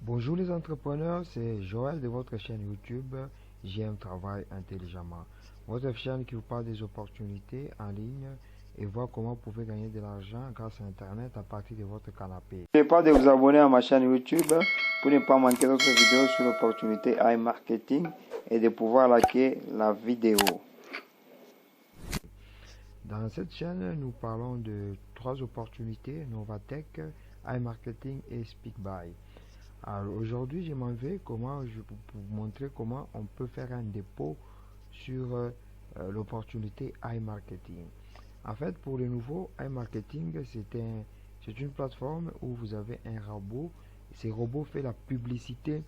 Bonjour les entrepreneurs, c'est Joël de votre chaîne YouTube J'aime travailler intelligemment. Votre chaîne qui vous parle des opportunités en ligne et voir comment vous pouvez gagner de l'argent grâce à Internet à partir de votre canapé. N'oubliez pas de vous abonner à ma chaîne YouTube pour ne pas manquer d'autres vidéos sur l'opportunité iMarketing et de pouvoir liker la vidéo. Dans cette chaîne, nous parlons de trois opportunités, Novatech, iMarketing et SpeakBuy. Alors aujourd'hui, je m'en vais pour vous montrer comment on peut faire un dépôt sur l'opportunité iMarketing. En fait, pour les nouveaux, iMarketing, c'est une plateforme où vous avez un robot. Ce robot fait la publicité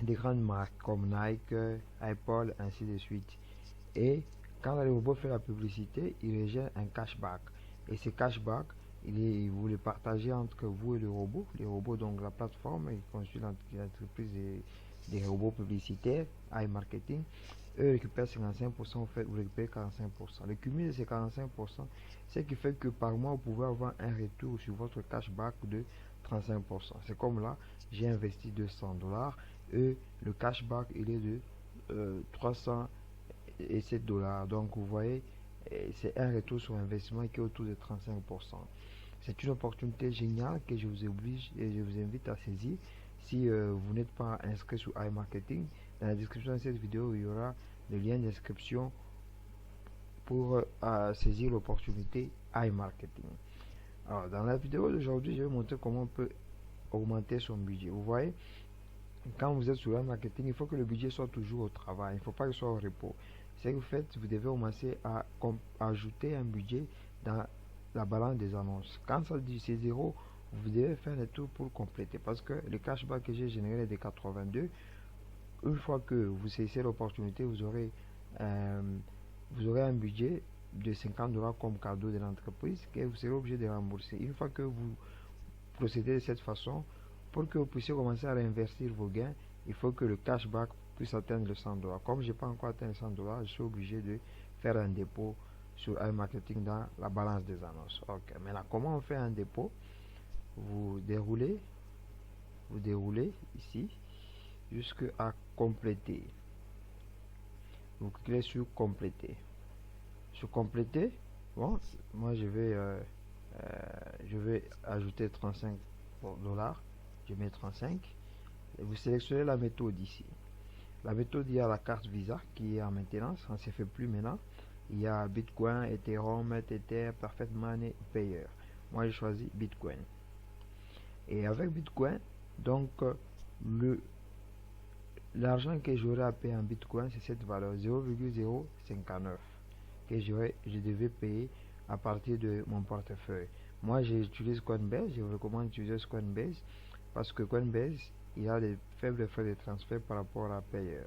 des grandes marques comme Nike, Apple, ainsi de suite. Et quand le robot fait la publicité, il rejette un cashback. Et ce cashback, vous le partagez entre vous et le robot. Le robot, donc la plateforme, qui constitue l'entreprise des robots publicitaires, iMarketing. Eux récupèrent 55%, en fait, vous récupérez 45%. Le cumul de ces 45%, c'est qui fait que par mois, vous pouvez avoir un retour sur votre cashback de 35%. C'est comme là, j'ai investi $200 et le cashback, il est de 307 $. Donc, vous voyez, c'est un retour sur investissement qui est autour de 35%. C'est une opportunité géniale que je vous oblige et je vous invite à saisir. Si vous n'êtes pas inscrit sur iMarketing, dans la description de cette vidéo, il y aura le lien d'inscription pour saisir l'opportunité iMarketing. Alors, dans la vidéo d'aujourd'hui, je vais montrer comment on peut augmenter son budget. Vous voyez, quand vous êtes sur iMarketing, il faut que le budget soit toujours au travail. Il ne faut pas qu'il soit au repos. Ce que vous faites, vous devez commencer à ajouter un budget dans la balance des annonces. Quand ça dit c'est zéro, vous devez faire le tour pour compléter. Parce que le cashback que j'ai généré est de 82. Une fois que vous saisissez l'opportunité, vous aurez un budget de 50 $ comme cadeau de l'entreprise que vous serez obligé de rembourser. Une fois que vous procédez de cette façon, pour que vous puissiez commencer à réinvestir vos gains, il faut que le cashback puisse atteindre le 100 $. Comme je n'ai pas encore atteint les 100 $, je suis obligé de faire un dépôt sur iMarketing dans la balance des annonces. Ok, maintenant comment on fait un dépôt? Vous déroulez ici jusqu'à compléter. Vous cliquez sur compléter. Sur compléter, bon, moi je vais ajouter 35 $. Je mets 35 et vous sélectionnez la méthode ici. La méthode, il y a la carte Visa qui est en maintenance, ça ne se fait plus maintenant. Il y a Bitcoin, Ethereum, Tether, Perfect Money, Payer. Moi, j'ai choisi Bitcoin. Et avec Bitcoin, donc, l'argent que j'aurai à payer en Bitcoin, c'est cette valeur 0,059 que je devais payer à partir de mon portefeuille. Moi, j'utilise Coinbase, je vous recommande d'utiliser Coinbase parce que Coinbase, il a des faibles frais de transfert par rapport à Payer.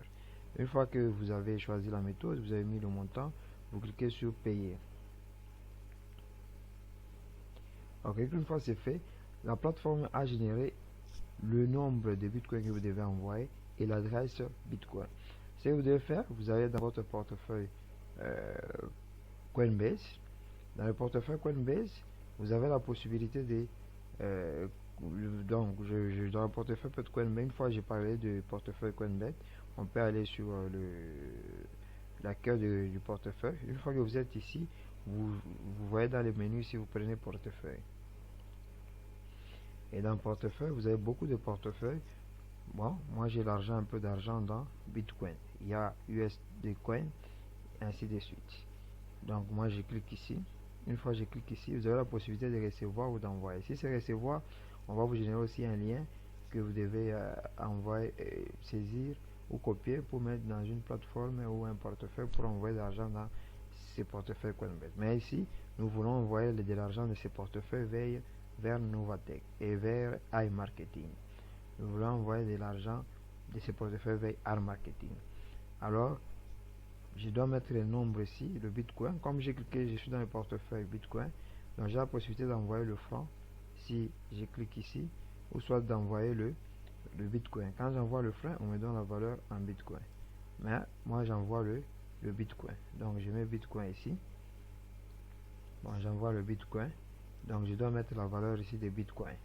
Une fois que vous avez choisi la méthode, vous avez mis le montant, vous cliquez sur payer. Ok, une fois c'est fait, la plateforme a généré le nombre de bitcoins que vous devez envoyer et l'adresse bitcoin. Ce que vous devez faire, vous allez dans votre portefeuille Coinbase. Dans le portefeuille Coinbase, vous avez la possibilité de donc dans le portefeuille Coinbase, une fois j'ai parlé de portefeuille Coinbase, on peut aller sur l'accueil du portefeuille. Une fois que vous êtes ici, vous voyez dans le menu si vous prenez portefeuille. Et dans le portefeuille, vous avez beaucoup de portefeuilles. Bon, moi j'ai un peu d'argent dans Bitcoin. Il y a USD Coin, ainsi de suite. Donc moi je clique ici. Une fois que je clique ici, vous avez la possibilité de recevoir ou d'envoyer. Si c'est recevoir, on va vous générer aussi un lien que vous devez envoyer, saisir ou copier pour mettre dans une plateforme ou un portefeuille pour envoyer de l'argent dans ces portefeuilles Coinbase. Mais ici, nous voulons envoyer de l'argent de ces portefeuilles vers Novatech et vers iMarketing. Nous voulons envoyer de l'argent de ces portefeuilles vers iMarketing. Alors, je dois mettre le nombre ici, le Bitcoin. Comme j'ai cliqué, je suis dans le portefeuille Bitcoin. Donc j'ai la possibilité d'envoyer le franc si je clique ici, ou soit d'envoyer le Bitcoin. Quand j'envoie le franc, on me donne la valeur en Bitcoin. Mais moi j'envoie le Bitcoin. Donc je mets Bitcoin ici. Bon, j'envoie le Bitcoin. Donc je dois mettre la valeur ici de Bitcoin.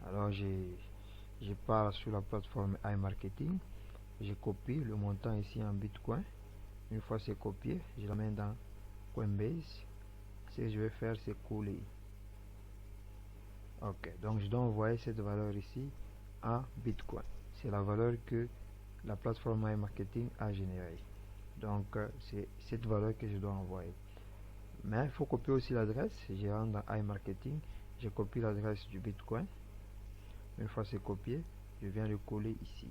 Alors je pars sur la plateforme iMarketing, je copie le montant ici en Bitcoin. Une fois c'est copié, je l'amène dans Coinbase. Ce que je vais faire, c'est coller. Ok, donc je dois envoyer cette valeur ici en Bitcoin. C'est la valeur que la plateforme iMarketing a générée. Donc c'est cette valeur que je dois envoyer. Mais il faut copier aussi l'adresse. Je rentre dans iMarketing, je copie l'adresse du Bitcoin. Une fois c'est copié, je viens le coller ici.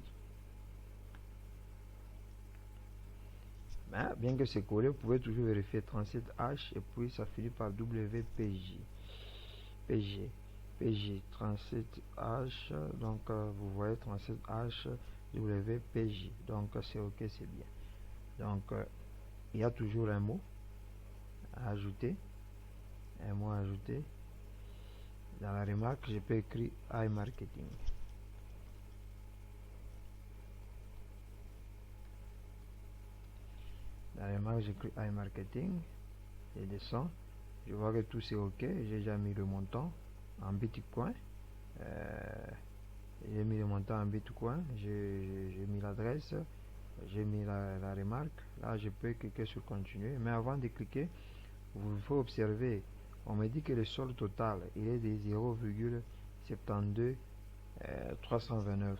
Mais bien que c'est collé, vous pouvez toujours vérifier 37H et puis ça finit par WPJ. PG 37H, donc vous voyez 37H WPJ. Donc c'est ok, c'est bien. Donc il y a toujours un mot à ajouter. Un mot à ajouter. Dans la remarque, je peux écrire iMarketing. Dans la remarque, j'écris iMarketing. Je descends. Je vois que tout c'est ok. J'ai déjà mis le montant en Bitcoin. J'ai mis le montant en Bitcoin. J'ai mis l'adresse. J'ai mis la remarque. Là, je peux cliquer sur continuer. Mais avant de cliquer, vous faut observer. On me dit que le solde total il est de 0,72 329.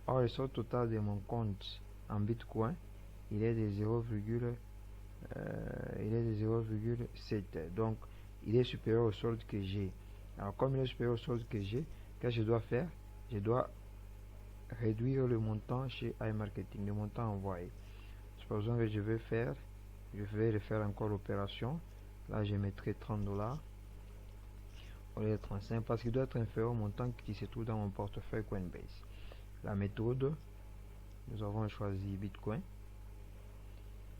Or, le solde total de mon compte en Bitcoin il est de 0,7. Donc, il est supérieur au solde que j'ai. Alors, comme il est supérieur au solde que j'ai, qu'est-ce que je dois faire? Je dois réduire le montant chez iMarketing, le montant envoyé. Supposons que je vais refaire encore l'opération. Là, je mettrai $30 au lieu de 35 parce qu'il doit être inférieur au montant qui se trouve dans mon portefeuille Coinbase. La méthode, nous avons choisi Bitcoin.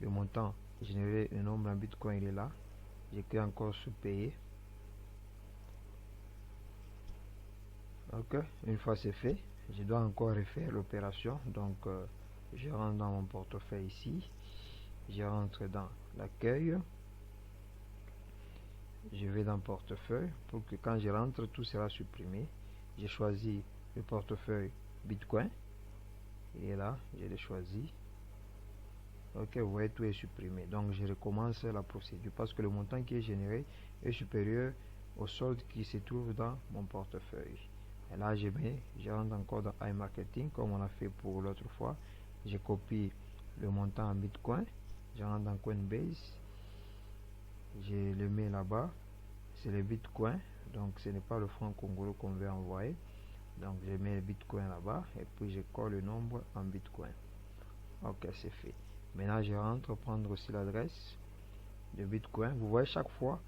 Le montant généré, le nombre en Bitcoin, il est là. J'écris encore sur payer. Ok, une fois c'est fait, je dois encore refaire l'opération. Donc, je rentre dans mon portefeuille ici. Je rentre dans l'accueil. Je vais dans portefeuille pour que quand je rentre, tout sera supprimé. J'ai choisi le portefeuille Bitcoin. Il est là, je l'ai choisi. Ok, vous voyez, tout est supprimé. Donc, je recommence la procédure parce que le montant qui est généré est supérieur au solde qui se trouve dans mon portefeuille. Et là, je rentre encore dans iMarketing comme on a fait pour l'autre fois. Je copie le montant en Bitcoin. Je rentre dans Coinbase. Je le mets là-bas. C'est le Bitcoin. Donc, ce n'est pas le franc congolais qu'on veut envoyer. Donc, je mets le Bitcoin là-bas. Et puis, je colle le nombre en Bitcoin. Ok, c'est fait. Maintenant, je rentre prendre aussi l'adresse de Bitcoin. Vous voyez, chaque fois,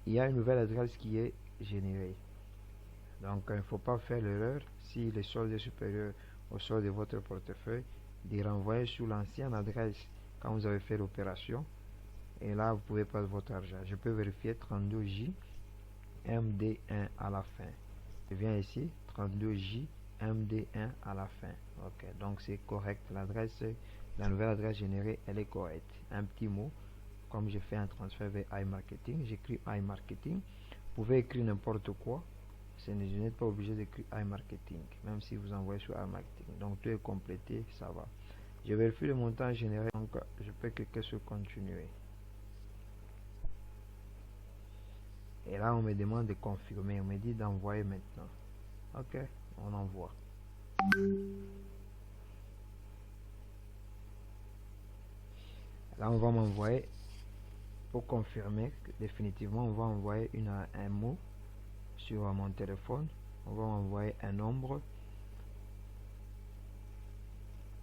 il y a une nouvelle adresse qui est générée. Donc, il ne faut pas faire l'erreur, si le solde est supérieur au solde de votre portefeuille, de renvoyer sur l'ancienne adresse quand vous avez fait l'opération. Et là, vous pouvez perdre votre argent. Je peux vérifier 32J MD1 à la fin. Je viens ici, 32J MD1 à la fin. Ok, donc c'est correct. La nouvelle adresse générée, elle est correcte. Un petit mot, comme j'ai fait un transfert vers iMarketing, j'écris iMarketing. Vous pouvez écrire n'importe quoi. Vous n'êtes pas obligé d'écrire iMarketing, même si vous envoyez sur iMarketing. Donc tout est complété, ça va. Je vérifie le montant généré, donc je peux cliquer sur continuer. Et là, on me demande de confirmer. On me dit d'envoyer maintenant. Ok, on envoie. Là, on va m'envoyer, pour confirmer que définitivement, on va envoyer un mot sur mon téléphone. On va m'envoyer un nombre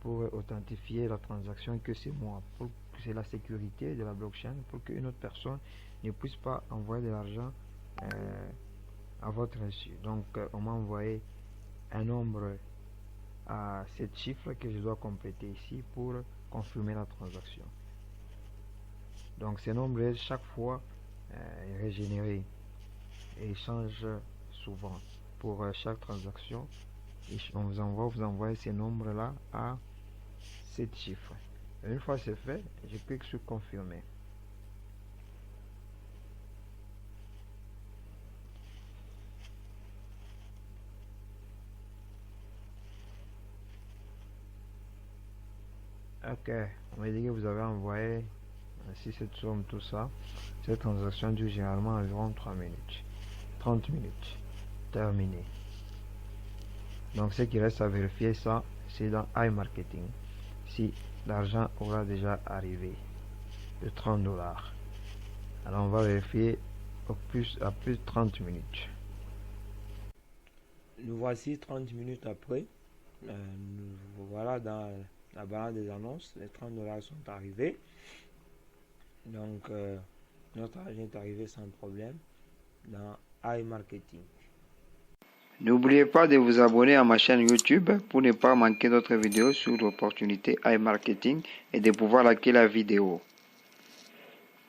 pour authentifier la transaction que c'est moi. Pour que c'est la sécurité de la blockchain, pour qu'une autre personne ne puisse pas envoyer de l'argent à votre insu. Donc, on m'a envoyé un nombre à 7 chiffres que je dois compléter ici pour confirmer la transaction. Donc, ces nombres, chaque fois, régénérés et changent souvent pour chaque transaction. Et on vous envoie ces nombres-là à 7 chiffres. Et une fois c'est fait, je clique sur confirmer. Ok, on m'a dit que vous avez envoyé ainsi cette somme, tout ça. Cette transaction dure généralement environ 3 minutes. 30 minutes. Terminé. Donc ce qui reste à vérifier ça, c'est dans iMarketing. Si l'argent aura déjà arrivé de 30 dollars. Alors on va vérifier à plus de 30 minutes. Nous voici 30 minutes après. Nous voilà dans la barre des annonces. Les 30 dollars sont arrivés. Donc notre argent est arrivé sans problème dans iMarketing. N'oubliez pas de vous abonner à ma chaîne YouTube pour ne pas manquer d'autres vidéos sur l'opportunité iMarketing et de pouvoir liker la vidéo.